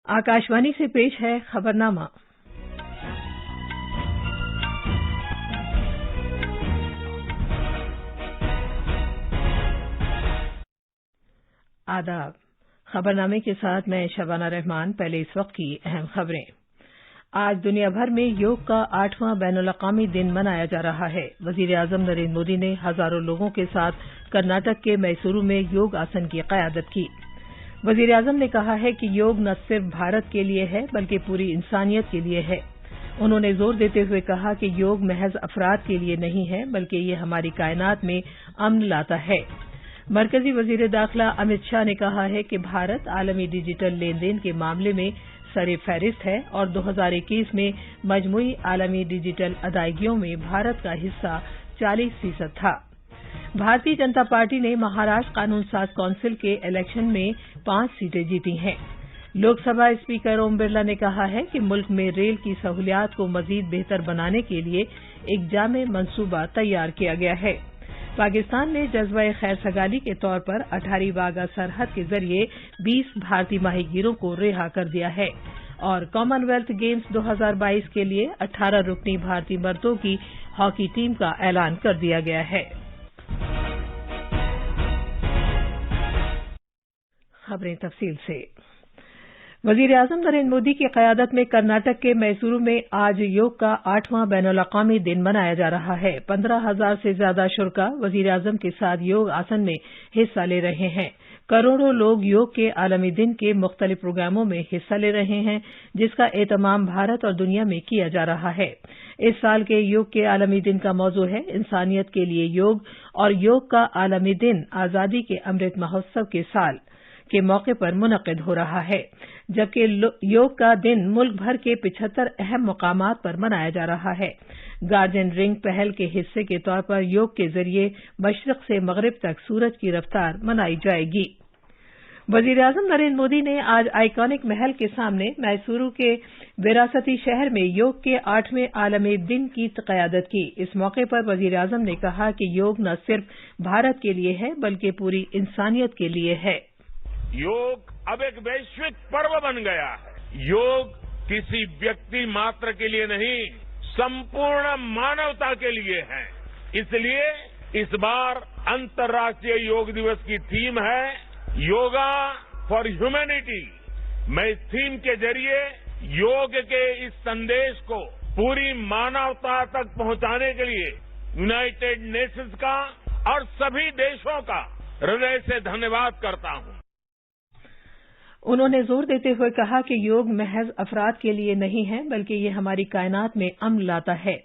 आकाशवाणी से पेश है खबरनामा। आदाब। खबरनामे के साथ मैं शबाना रहमान। पहले इस वक्त की अहम खबरें। आज दुनिया भर में योग का 8वां बैनुल-अक़वामी दिन मनाया जा रहा है। वज़ीर-ए-आज़म नरेंद्र मोदी ने हजारों लोगों के साथ कर्नाटक के मैसूरू में योग आसन की क़यादत की। वज़ीर-ए-आज़म ने कहा है कि योग न सिर्फ भारत के लिए है बल्कि पूरी इंसानियत के लिए है। उन्होंने जोर देते हुए कहा कि योग महज अफराद के लिए नहीं है बल्कि ये हमारी कायनात में अमन लाता है। मरकजी वज़ीर दाखिला अमित शाह ने कहा है कि भारत आलमी डिजिटल लेन देन के मामले में सरे फहरिस्त है और 2021 में मजमूई आलमी डिजिटल अदायगियों में भारत का हिस्सा 40% था। भारतीय जनता पार्टी ने महाराष्ट्र कानून साज काउंसिल के इलेक्शन में 5 सीटें जीती हैं। लोकसभा स्पीकर ओम बिरला ने कहा है कि मुल्क में रेल की सहूलियात को मजीद बेहतर बनाने के लिए एक जामे मंसूबा तैयार किया गया है। पाकिस्तान ने जज्बा खैर सगाली के तौर पर 18 वाघा सरहद के जरिए 20 भारतीय माहीगीरों को रिहा कर दिया है और कॉमनवेल्थ गेम्स 2022 के लिए 18 रुकनी भारतीय मर्दों की हॉकी टीम का ऐलान कर दिया गया है। खबरें तफसील से। वज़ीर-ए-आज़म नरेंद्र मोदी की क़यादत में कर्नाटक के मैसूरू में आज योग का 8वां बैनुल-अक़वामी दिन मनाया जा रहा है। 15,000 से ज्यादा शुरा वज़ीर-ए-आज़म के साथ योग आसन में हिस्सा ले रहे हैं। करोड़ों लोग योग के आलमी दिन के मुख्तलिफ प्रोग्रामों में हिस्सा ले रहे हैं जिसका एहतमाम भारत और दुनिया में किया जा रहा है। इस साल के योग के आलमी दिन का मौजू है इंसानियत के लिए योग और योग का आलमी दिन आजादी के अमृत महोत्सव के साल के मौके पर मुनक़िद हो रहा है, जबकि योग का दिन मुल्क भर के 75 अहम मकामात पर मनाया जा रहा है। गार्डियन रिंग पहल के हिस्से के तौर पर योग के जरिए मशरिक से मगरिब तक सूरज की रफ्तार मनाई जाएगी। वज़ीर-ए-आज़म नरेंद्र मोदी ने आज आइकॉनिक महल के सामने मैसूरू के विरासती शहर में योग के 8वें आलमी दिन की क़यादत की। इस मौके पर वज़ीर-ए-आज़म ने कहा कि योग न सिर्फ भारत के लिए है बल्कि पूरी इंसानियत के लिए है। योग अब एक वैश्विक पर्व बन गया है। योग किसी व्यक्ति मात्र के लिए नहीं, संपूर्ण मानवता के लिए है। इसलिए इस बार अंतर्राष्ट्रीय योग दिवस की थीम है योगा फॉर ह्यूमैनिटी। मैं इस थीम के जरिए योग के इस संदेश को पूरी मानवता तक पहुंचाने के लिए यूनाइटेड नेशंस का और सभी देशों का हृदय से धन्यवाद करता हूं। उन्होंने जोर देते हुए कहा कि योग महज अफराद के लिए नहीं है बल्कि ये हमारी कायनात में अमन लाता है।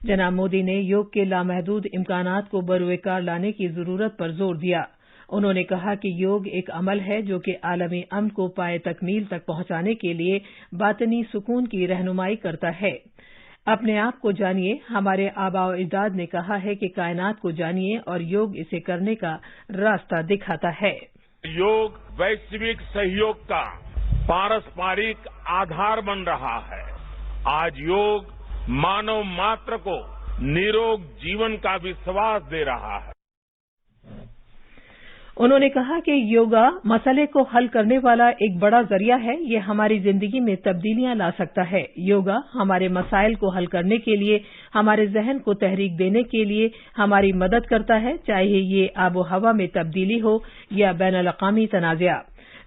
जनाब मोदी ने योग के लामहदूद इम्कानात को बरूएकार लाने की जरूरत पर जोर दिया। उन्होंने कहा कि योग एक अमल है जो कि आलमी अमन को पाए तकमील तक पहुंचाने के लिए बातनी सुकून की रहनुमाई करता है। अपने आप को जानिए, हमारे आबाओ अजदाद ने कहा है कि कायनात को जानिए और योग इसे करने का रास्ता दिखाता है। योग वैश्विक सहयोग का पारस्परिक आधार बन रहा है। आज योग मानव मात्र को निरोग जीवन का विश्वास दे रहा है। उन्होंने कहा कि योगा मसले को हल करने वाला एक बड़ा जरिया है। ये हमारी जिंदगी में तब्दीलियां ला सकता है। योगा हमारे मसाइल को हल करने के लिए, हमारे जहन को तहरीक देने के लिए हमारी मदद करता है, चाहे ये आबो हवा में तब्दीली हो या बैनुल-अक़वामी तनाज़ा।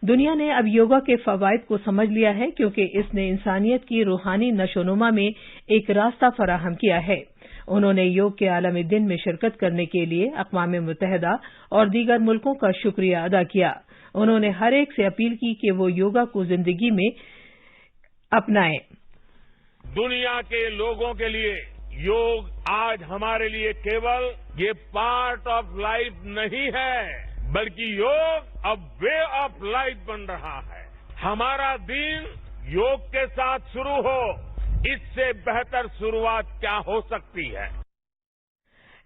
दुनिया ने अब योगा के फवाइद को समझ लिया है क्योंकि इसने इंसानियत की रूहानी नशोनुमा में एक रास्ता फराहम किया है। उन्होंने योग के आलमी दिन में शिरकत करने के लिए अक़वाम मुत्तहिदा और दीगर मुल्कों का शुक्रिया अदा किया। उन्होंने हर एक से अपील की कि वो योगा को जिंदगी में अपनाएं। दुनिया के लोगों के लिए योग आज हमारे लिए केवल ये पार्ट ऑफ लाइफ नहीं है बल्कि योग अब वे ऑफ लाइफ बन रहा है। हमारा दिन योग के साथ शुरू हो, इससे बेहतर शुरुआत क्या हो सकती है।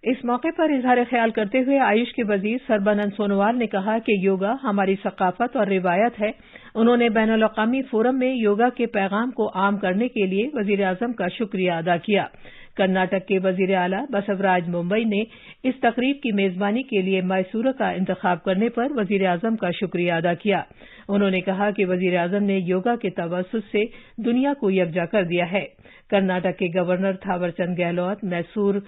इस मौके पर इजहार ख्याल करते हुए आयुष के वजीर सरबानंद सोनोवाल ने कहा कि योगा हमारी सकाफत और रिवायत है। उन्होंने बैनुल-अक़वामी फोरम में योगा के पैगाम को आम करने के लिए वज़ीर-ए-आज़म का शुक्रिया अदा किया। कर्नाटक के वजीर आला बसवराज मुंबई ने इस तकरीब की मेजबानी के लिए मैसूर का इंतखाब करने पर वजीर आजम का शुक्रिया अदा किया। उन्होंने कहा कि वजीर आजम ने योगा के तवस्सुत से दुनिया को यकजा कर दिया है। कर्नाटक के गवर्नर थावरचंद गहलोत, मैसूर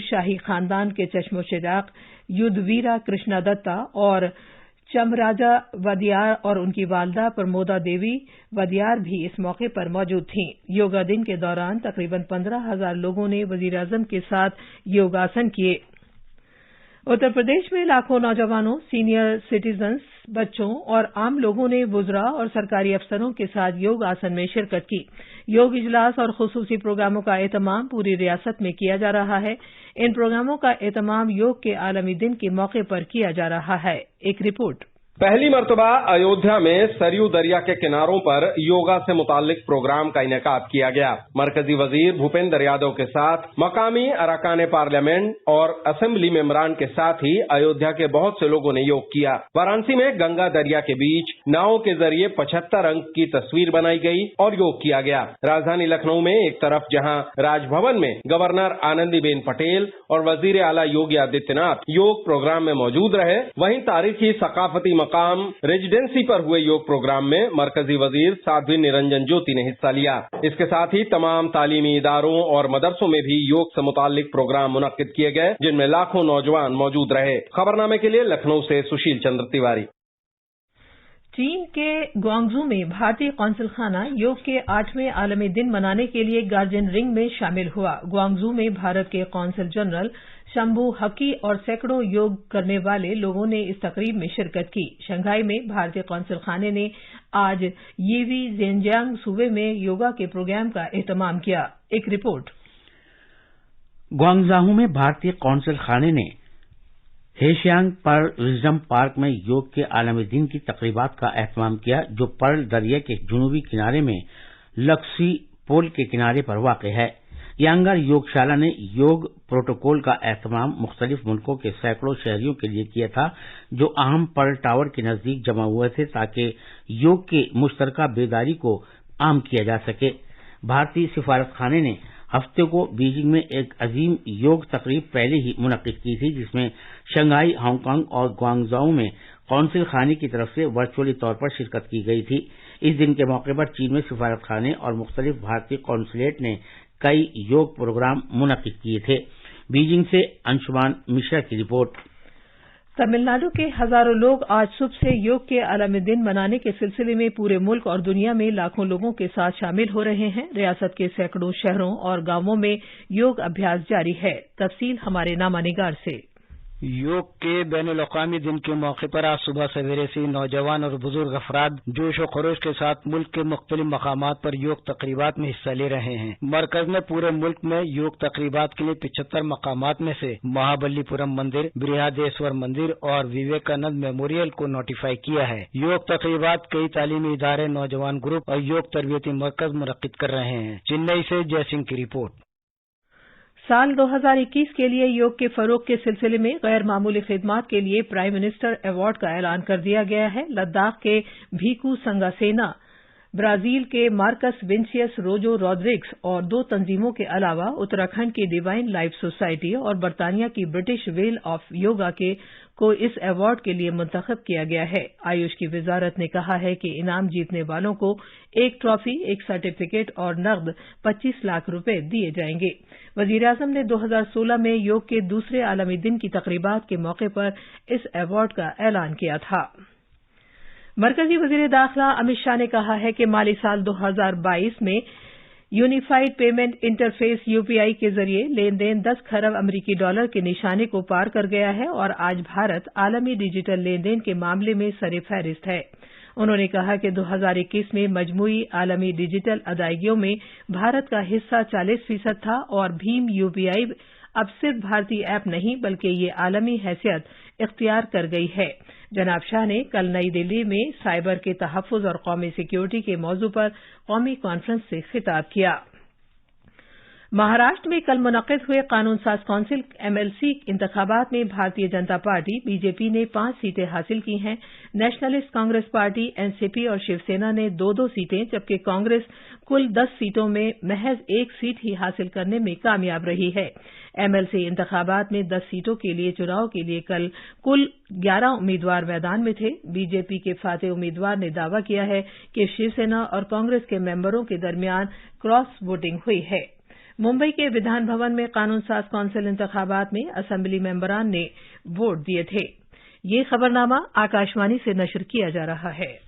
शाही खानदान के चश्मो चिराग युद्धवीरा कृष्णा दत्ता और चमराजा वदियार और उनकी वालदा प्रमोदा देवी वदियार भी इस मौके पर मौजूद थीं। योगा दिन के दौरान तकरीबन 15,000 लोगों ने वजीर आजम के साथ योगासन किए। उत्तर प्रदेश में लाखों नौजवानों, सीनियर सिटीजन्स, बच्चों और आम लोगों ने वुज़रा और सरकारी अफसरों के साथ योग आसन में शिरकत की। योग इजलास और खुसूसी प्रोग्रामों का एहतमाम पूरी रियासत में किया जा रहा है। इन प्रोग्रामों का एहतमाम योग के आलमी दिन के मौके पर किया जा रहा है। एक रिपोर्ट। पहली मर्तबा अयोध्या में सरयू दरिया के किनारों पर योगा से मुताल्लिक प्रोग्राम का इनेकाद किया गया। मरकजी वजीर भूपेंद्र यादव के साथ मकामी अरकान पार्लियामेंट और असेंबली मेंबरान के साथ ही अयोध्या के बहुत से लोगों ने योग किया। वाराणसी में गंगा दरिया के बीच नावों के जरिए 75 अंक की तस्वीर बनाई गई और योग किया गया। राजधानी लखनऊ में एक तरफ जहां राजभवन में गवर्नर आनंदीबेन पटेल और वजीर आला योगी आदित्यनाथ योग प्रोग्राम में मौजूद रहे, वहीं तारीखी सकाफती मकाम रेजिडेंसी पर हुए योग प्रोग्राम में मरकजी वजीर साध्वी निरंजन ज्योति ने हिस्सा लिया। इसके साथ ही तमाम तालीमी इदारों और मदरसों में भी योग से मुताल्लिक प्रोग्राम मुनक्किद किए गए, जिनमें लाखों नौजवान मौजूद रहे। खबरनामे के लिए लखनऊ से सुशील चंद्र तिवारी। चीन के ग्वांगझू में भारतीय कौंसल खाना योग के 8वें आलमी दिन मनाने के लिए गार्जियन रिंग में शामिल हुआ। ग्वांगझू में भारत के कौंसल जनरल शंभू हकी और सैकड़ों योग करने वाले लोगों ने इस तकरीब में शिरकत की। शंघाई में भारतीय कौंसल खाने ने आज यीवी जेनजियांग सूबे में योगा के प्रोग्राम का एहतमाम किया। एक रिपोर्ट। ग्वांगझू में भारतीय कौंसल खाने ने हेशियांग पर्ल विजडम पार्क में योग के आलमी दिन की तकरीबात का एहतमाम किया, जो पर्ल दरिया के जुनूबी किनारे में लक्सी पोल के किनारे पर वाक़ है। यांगर योगशाला ने योग प्रोटोकॉल का एहतमाम मुख्तलिफ मुल्कों के सैकड़ों शहरियों के लिए किया था, जो अहम पर्ल टावर के नजदीक जमा हुए थे ताकि योग के मुश्तरका बेदारी को आम किया जा सके। भारतीय सिफारतखाने ने हफ्ते को बीजिंग में एक अजीम योग तकरीब पहले ही मुनक्किद की थी, जिसमें शंघाई, हांगकांग और ग्वांगझू में कौंसिल खाने की तरफ से वर्चुअली तौर पर शिरकत की गई थी। इस दिन के मौके पर चीन में सिफारतखाने और मुख्तलिफ भारतीय कौंसलेट ने कई योग प्रोग्राम मुनक्किद किए थे। बीजिंग से अंशुमान मिश्रा की रिपोर्ट। तमिलनाडु के हजारों लोग आज सुबह से योग के आलमी दिन मनाने के सिलसिले में पूरे मुल्क और दुनिया में लाखों लोगों के साथ शामिल हो रहे हैं। रियासत के सैकड़ों शहरों और गांवों में योग अभ्यास जारी है। तफसील हमारे नामानिगार से। योग के बैनुल-अक़वामी दिन के मौके पर आज सुबह सवेरे से नौजवान और बुजुर्ग अफराद जोश और खरोश के साथ मुल्क के मुख्तलिफ मकामात पर योग तकरीबात में हिस्सा ले रहे हैं। मरकज ने पूरे मुल्क में योग तकरीबात के लिए 75 मकामात में से महाबलीपुरम मंदिर, बृहदेश्वर मंदिर और विवेकानंद मेमोरियल को नोटिफाई किया है। योग तकरीबात कई तालीमी इदारे, नौजवान ग्रुप और योग तरबियती मरकज मुनक्किद कर रहे हैं। चेन्नई से जयसिंह की रिपोर्ट। साल 2021 के लिए योग के फरोग के सिलसिले में गैर मामूली खिदमात के लिए प्राइम मिनिस्टर अवार्ड का ऐलान कर दिया गया है। लद्दाख के भीकू संगासेना, ब्राजील के मार्कस विंसियस रोजो रॉड्रिग्स और 2 तंजीमों के अलावा उत्तराखंड की डिवाइन लाइफ सोसाइटी और बरतानिया की ब्रिटिश वेल ऑफ योगा को इस अवार्ड के लिए मुंतखब किया गया है। आयुष की वजारत ने कहा है कि इनाम जीतने वालों को एक ट्रॉफी, एक सर्टिफिकेट और नकद 25 लाख रुपए दिए जाएंगे। वजीर-ए-आज़म ने 2016 में योग के दूसरे आलमी दिन की तकरीबात के मौके पर इस अवार्ड का ऐलान किया था। मरकजी वजीर दाखिला अमित शाह ने कहा है कि माली साल 2022 में यूनिफाइड पेमेंट इंटरफेस यूपीआई के जरिए लेन देन 10 खरब अमरीकी डॉलर के निशाने को पार कर गया है और आज भारत आलमी डिजिटल लेन देन के मामले में सर-ए-फहरिस्त है। उन्होंने कहा कि 2021 में मजमूई आलमी डिजिटल अदायगियों में भारत का हिस्सा 40% था और भीम यूपीआई अब सिर्फ भारतीय ऐप नहीं बल्कि ये आलमी हैसियत इख्तियार कर गई है। जनाब शाह ने कल नई दिल्ली में साइबर के तहफ़्फ़ुज़ और कौमी सिक्योरिटी के मौजू पर कौमी कॉन्फ्रेंस से खिताब किया। महाराष्ट्र में कल मुनक़्क़िद हुए कानून साज कौंसिल एमएलसी इंतखाबात में भारतीय जनता पार्टी बीजेपी ने 5 सीटें हासिल की हैं। नेशनलिस्ट कांग्रेस पार्टी एनसीपी और शिवसेना ने 2-2 सीटें, जबकि कांग्रेस कुल 10 सीटों में महज 1 सीट ही हासिल करने में कामयाब रही है। एमएलसी इंतखाबात में 10 सीटों के लिए चुनाव के लिए कल कुल 11 उम्मीदवार मैदान में थे। बीजेपी के फातेह उम्मीदवार ने दावा किया है कि शिवसेना और कांग्रेस के मेंबरों के दरमियान क्रॉस वोटिंग हुई है। मुंबई के विधान भवन में कानून साज कौंसिल इंतखाबात में असेंबली मेंबरान ने वोट दिए थे। ये खबरनामा आकाशवाणी से नशर किया जा रहा है।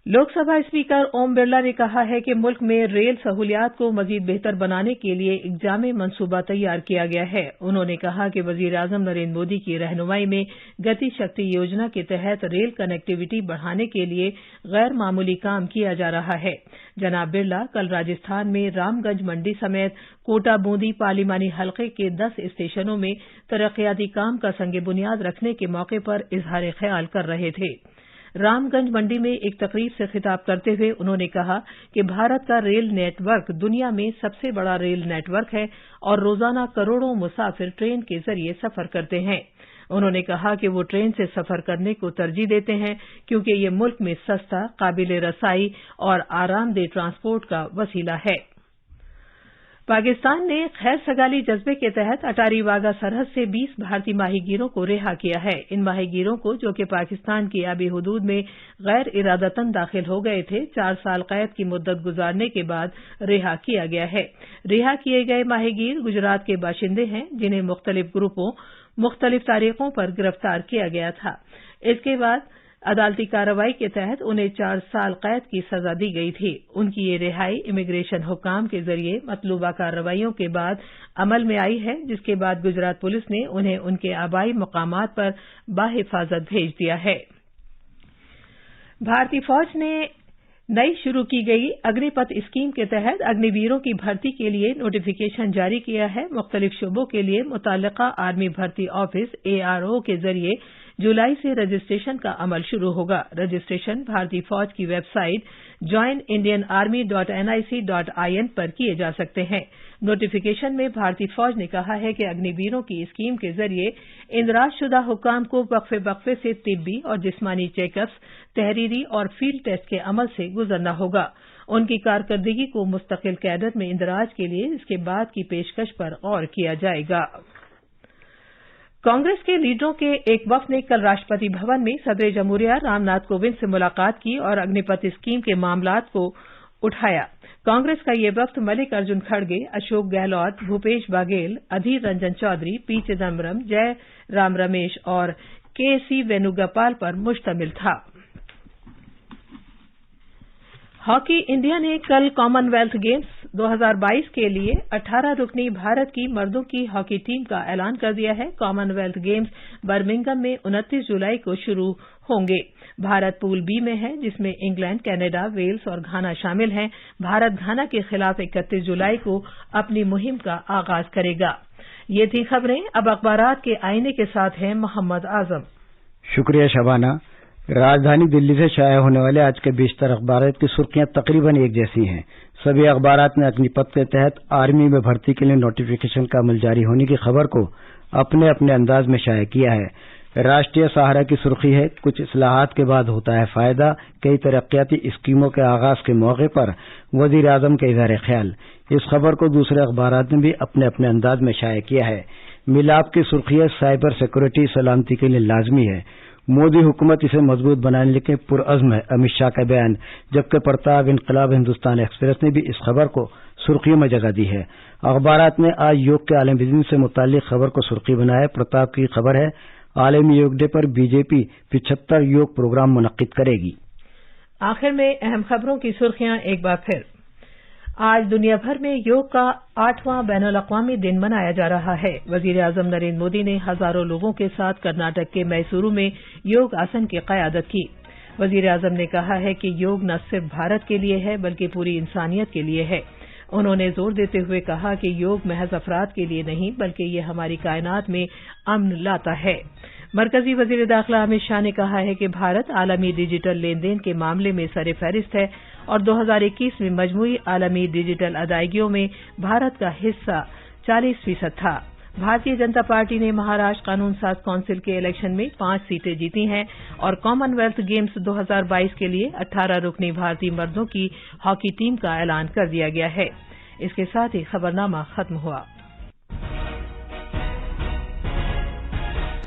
लोकसभा स्पीकर ओम बिरला ने कहा है कि मुल्क में रेल सहूलियात को मजीद बेहतर बनाने के लिए एक जामे मंसूबा तैयार किया गया है। उन्होंने कहा कि वजीर आजम नरेंद्र मोदी की रहनुमाई में गति शक्ति योजना के तहत रेल कनेक्टिविटी बढ़ाने के लिए गैर मामूली काम किया जा रहा है। जनाब बिरला कल राजस्थान में रामगंज मंडी समेत कोटा बूंदी पार्लिमानी हलके के 10 स्टेशनों में तरक्याती काम का संग बुनियाद रखने के मौके पर इजहार ख्याल कर रहे थे। रामगंज मंडी में एक तकरीब से खिताब करते हुए उन्होंने कहा कि भारत का रेल नेटवर्क दुनिया में सबसे बड़ा रेल नेटवर्क है और रोजाना करोड़ों मुसाफिर ट्रेन के जरिए सफर करते हैं। उन्होंने कहा कि वो ट्रेन से सफर करने को तरजीह देते हैं क्योंकि ये मुल्क में सस्ता, काबिल रसाई और आरामदेह ट्रांसपोर्ट का वसीला है। पाकिस्तान ने खैर सगाली जज्बे के तहत अटारी वाघा सरहद से 20 भारतीय माहीगीरों को रिहा किया है। इन माहीगीरों को, जो कि पाकिस्तान की आबी हुदूद में गैर इरादतन दाखिल हो गए थे, 4 साल कैद की मुद्दत गुजारने के बाद रिहा किया गया है। रिहा किए गए माहीगीर गुजरात के बाशिंदे हैं, जिन्हें मुख्तलिफ ग्रुपों, मुख्तलिफ तारीखों पर गिरफ्तार किया गया था। इसके बाद अदालती कार्रवाई के तहत उन्हें 4 साल कैद की सजा दी गई थी। उनकी ये रिहाई इमिग्रेशन हुक्काम के जरिए मतलूबा कार्रवाइयों के बाद अमल में आई है, जिसके बाद गुजरात पुलिस ने उन्हें उनके आबाई मकामात पर बाहिफाजत भेज दिया है। भारतीय फौज ने नई शुरू की गई अग्निपथ स्कीम के तहत अग्निवीरों की भर्ती के लिए नोटिफिकेशन जारी किया है। मुख्तलिफ शोबों के लिए मुताल्लिका आर्मी भर्ती ऑफिस ARO के जरिए जुलाई से रजिस्ट्रेशन का अमल शुरू होगा। रजिस्ट्रेशन भारतीय फौज की वेबसाइट joinindianarmy.nic.in पर किए जा सकते हैं। नोटिफिकेशन में भारतीय फौज ने कहा है कि अग्निवीरों की स्कीम के जरिए इंदराजशुदा हुक्काम को वक्फे वक्फे से तिब्बी और जिस्मानी चेकअप्स, तहरीरी और फील्ड टेस्ट के अमल से गुजरना होगा। उनकी कारकर्दगी को मुस्तकिल कैडर में इंदराज के लिए इसके बाद की पेशकश पर गौर किया जाएगा। कांग्रेस के लीडरों के एक वफ्द ने कल राष्ट्रपति भवन में सदर जमहूरिया रामनाथ कोविंद से मुलाकात की और अग्निपथ स्कीम के मामलात को उठाया। कांग्रेस का ये वफ्द मल्लिकार्जुन खड़गे, अशोक गहलोत, भूपेश बाघेल, अधीर रंजन चौधरी, पी चिदम्बरम, जय राम रमेश और KC वेणुगोपाल पर मुश्तमिल था। हॉकी इंडिया ने कल कॉमनवेल्थ गेम्स 2022 के लिए 18 रुकनी भारत की मर्दों की हॉकी टीम का ऐलान कर दिया है। कॉमनवेल्थ गेम्स बर्मिंघम में 29 जुलाई को शुरू होंगे। भारत पूल बी में है, जिसमें इंग्लैंड, कनाडा, वेल्स और घाना शामिल हैं। भारत घाना के खिलाफ 31 जुलाई को अपनी मुहिम का आगाज करेगा। ये थी खबरें। अब अखबारात के आईने के साथ हैं मोहम्मद आजम। शुक्रिया शबाना। राजधानी दिल्ली से शाया होने वाले आज के बेशतर अखबारात की सुर्खियां तकरीबन एक जैसी हैं। सभी अखबारात ने अग्निपथ के तहत आर्मी में भर्ती के लिए नोटिफिकेशन का अमल जारी होने की खबर को अपने अपने अंदाज में शाया किया है। राष्ट्रीय सहारा की सुर्खी है, कुछ इस्लाहात के बाद होता है फायदा, कई तरक्याती स्कीमों के आगाज के मौके पर वजीर आजम का इज़हार ख्याल। इस खबर को दूसरे अखबारात ने भी अपने अपने अंदाज में शाया किया है। मिलाप की सुर्खी है, साइबर सिक्योरिटी सलामती के लिए लाजमी है, मोदी हुकूमत इसे मजबूत बनाने के पुरअज़्म है, अमित शाह का बयान। जबकि प्रताप इनकलाब हिंदुस्तान एक्सप्रेस ने भी इस खबर को सुर्खियों में जगह दी है। अखबारात ने आज योग के आलमी दिन से मुताल्लिक खबर को सुर्खी बनाया। प्रताप की खबर है, आलमी योग डे पर बीजेपी 75 योग प्रोग्राम मुनक्किद करेगी। आखिर में अहम खबरों की सुर्खियां एक बार फिर। आज दुनिया भर में योग का 8वां बैनुल-अक़वामी दिन मनाया जा रहा है। वजीर आजम नरेंद्र मोदी ने हजारों लोगों के साथ कर्नाटक के मैसूरू में योग आसन की क़यादत की। वजीर आजम ने कहा है कि योग न सिर्फ भारत के लिए है बल्कि पूरी इंसानियत के लिए है। उन्होंने जोर देते हुए कहा कि योग महज अफराद के लिए नहीं बल्कि ये हमारी कायनात में अमन लाता है। मरकजी वजीर दाखिला अमित शाह ने कहा है कि भारत आलमी डिजिटल लेन देन के मामले में सर-ए-फहरिस्त है और 2021 में मजमूई आलमी डिजिटल अदायगियों में भारत का हिस्सा 40% था। भारतीय जनता पार्टी ने महाराष्ट्र कानून साज काउंसिल के इलेक्शन में 5 सीटें जीती हैं और कॉमनवेल्थ गेम्स 2022 के लिए 18 रुकनी भारतीय मर्दों की हॉकी टीम का ऐलान कर दिया गया है। इसके साथ ही खबरनामा खत्म हुआ।